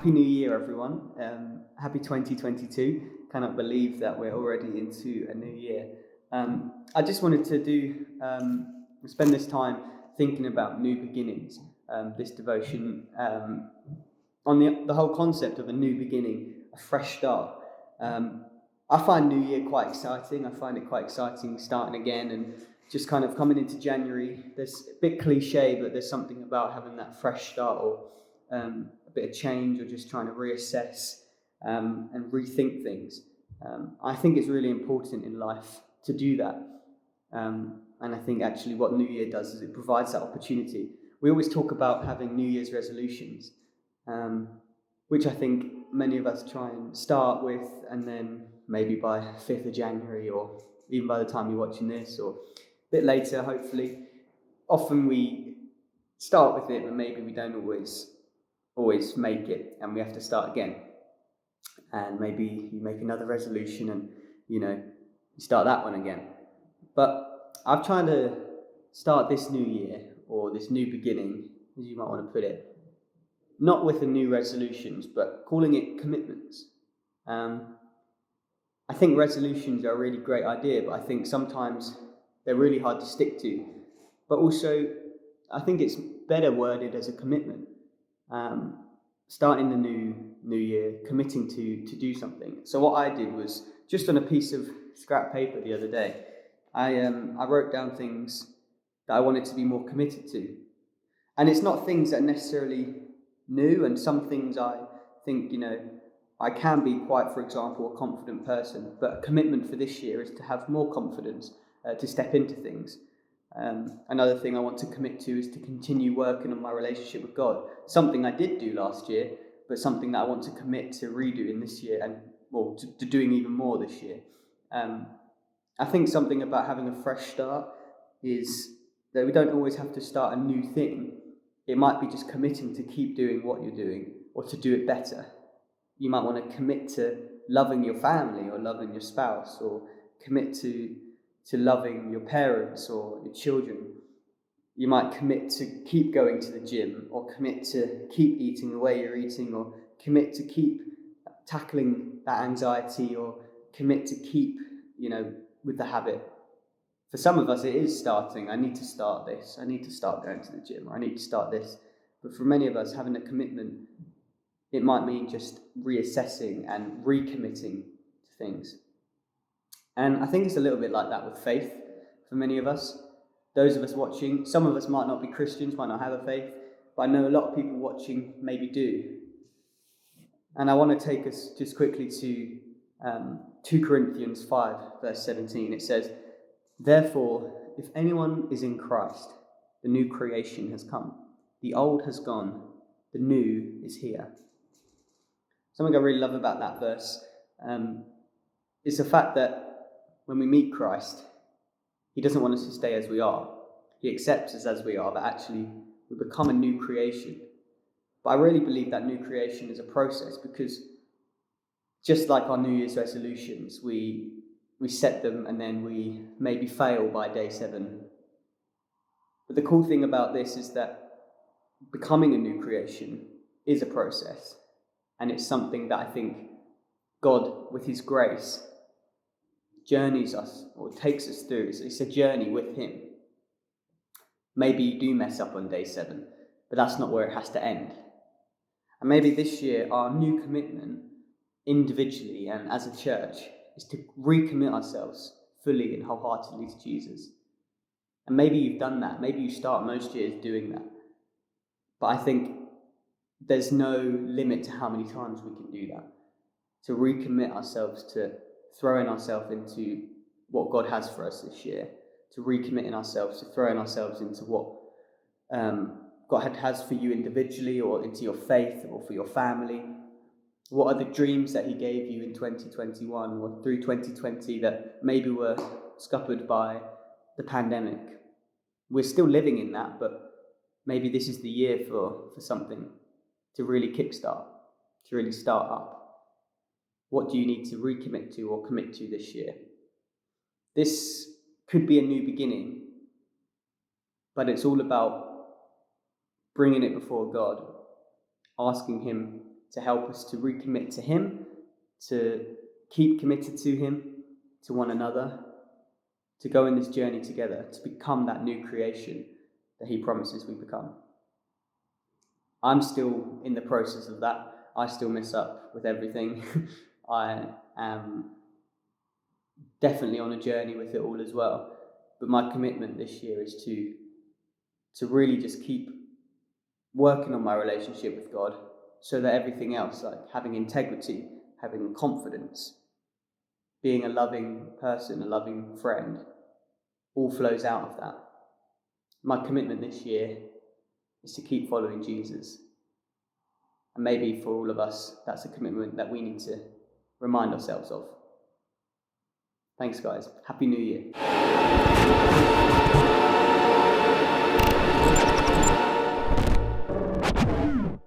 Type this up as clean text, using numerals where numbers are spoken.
Happy New Year, everyone. Happy 2022. Cannot believe that we're already into a new year. I just wanted to spend this time thinking about new beginnings, this devotion, on the whole concept of a new beginning, a fresh start. I find New Year quite exciting. I find it quite exciting starting again and just kind of coming into January. There's a bit cliche, but there's something about having that fresh start or a bit of change, or just trying to reassess and rethink things. I think it's really important in life to do that. And I think actually what New Year does is it provides that opportunity. We always talk about having New Year's resolutions, which I think many of us try and start with, and then maybe by 5th of January, or even by the time you're watching this, or a bit later, hopefully. Often we start with it, but maybe we don't always make it, and we have to start again. And maybe you make another resolution and you start that one again. But I've tried to start this new year, or this new beginning, as you might want to put it, not with the new resolutions, but calling it commitments. I think resolutions are a really great idea, but I think sometimes they're really hard to stick to. But also, I think it's better worded as a commitment. Starting the new year, committing to do something. So what I did was, just on a piece of scrap paper the other day, I wrote down things that I wanted to be more committed to. And it's not things that are necessarily new, and some things I think, I can be quite, for example, a confident person, but a commitment for this year is to have more confidence, to step into things. Another thing I want to commit to is to continue working on my relationship with God. Something I did do last year, but something that I want to commit to redoing this year, and to doing even more this year. I think something about having a fresh start is that we don't always have to start a new thing. It might be just committing to keep doing what you're doing, or to do it better. You might want to commit to loving your family, or loving your spouse, or commit to loving your parents or your children. You might commit to keep going to the gym, or commit to keep eating the way you're eating, or commit to keep tackling that anxiety, or commit to keep, with the habit. For some of us, it is starting. I need to start this. I need to start going to the gym, or I need to start this. But for many of us, having a commitment, it might mean just reassessing and recommitting to things. And I think it's a little bit like that with faith for many of us. Those of us watching, some of us might not be Christians, might not have a faith, but I know a lot of people watching maybe do. And I want to take us just quickly to 2 Corinthians 5, verse 17. It says, "Therefore, if anyone is in Christ, the new creation has come. The old has gone, the new is here." Something I really love about that verse is the fact that when we meet Christ, he doesn't want us to stay as we are. He accepts us as we are, but actually we become a new creation. But I really believe that new creation is a process, because just like our New Year's resolutions, we set them and then we maybe fail by day 7. But the cool thing about this is that becoming a new creation is a process. And it's something that I think God, with his grace, journeys us, or takes us through. It's a journey with him. Maybe you do mess up on day 7, but that's not where it has to end. And maybe this year our new commitment, individually and as a church, is to recommit ourselves fully and wholeheartedly to Jesus. And maybe you've done that. Maybe you start most years doing that. But I think there's no limit to how many times we can do that. To recommit ourselves to throwing ourselves into what God has for us this year. To recommitting ourselves, to throwing ourselves into what God has for you individually, or into your faith, or for your family. What are the dreams that he gave you in 2021 or through 2020 that maybe were scuppered by the pandemic? We're still living in that, but maybe this is the year for something to really kickstart, to really start up. What do you need to recommit to or commit to this year? This could be a new beginning, but it's all about bringing it before God, asking him to help us to recommit to Him, to keep committed to Him, to one another, to go in this journey together, to become that new creation that He promises we become. I'm still in the process of that. I still mess up with everything. I am definitely on a journey with it all as well. But my commitment this year is to really just keep working on my relationship with God, so that everything else, like having integrity, having confidence, being a loving person, a loving friend, all flows out of that. My commitment this year is to keep following Jesus. And maybe for all of us, that's a commitment that we need to remind ourselves of. Thanks, guys. Happy New Year.